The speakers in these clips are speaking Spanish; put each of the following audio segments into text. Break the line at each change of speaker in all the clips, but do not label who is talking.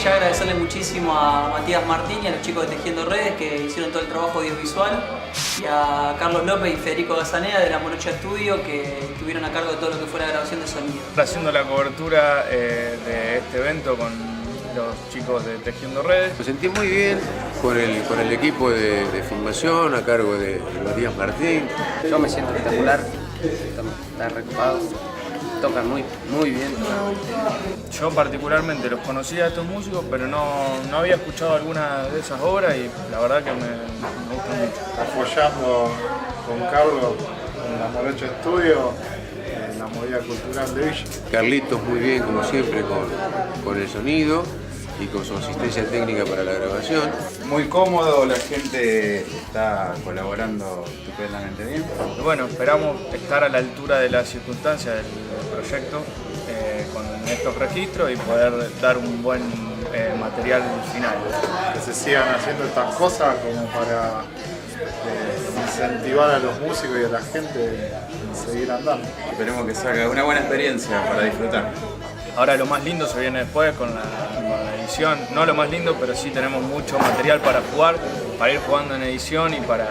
ya agradecerle muchísimo a Matías Martín y a los chicos de Tejiendo Redes que hicieron todo el trabajo audiovisual, y a Carlos López y Federico Gazzanera de la Morocha Estudio, que estuvieron a cargo de todo lo que fue la grabación de sonido.
Haciendo la cobertura de este evento con los chicos de Tejiendo Redes.
Me sentí muy bien con el equipo de filmación a cargo de Matías Martín.
Yo me siento espectacular, está recopado, tocan muy bien.
Yo particularmente los conocía a estos músicos, pero no había escuchado alguna de esas obras y la verdad que me gustó mucho.
Apoyando con Carlos en la Morocha Estudio, en la movida cultural de Villa.
Carlitos muy bien, como siempre, con el sonido y con su asistencia técnica para la grabación.
Muy cómodo, la gente está colaborando estupendamente bien.
Y bueno, esperamos estar a la altura de las circunstancias del proyecto con estos registros y poder dar un buen material final.
Que se sigan haciendo estas cosas como para incentivar a los músicos y a la gente a seguir andando.
Esperemos que salga una buena experiencia para disfrutar.
Ahora lo más lindo se viene después con la edición. No lo más lindo, pero sí tenemos mucho material para jugar, para ir jugando en edición y para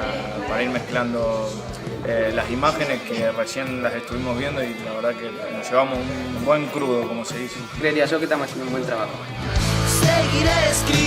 ir mezclando las imágenes que recién las estuvimos viendo, y la verdad que nos llevamos un buen crudo, como se dice.
Creería yo que estamos haciendo un buen trabajo.
Seguiré escribiendo.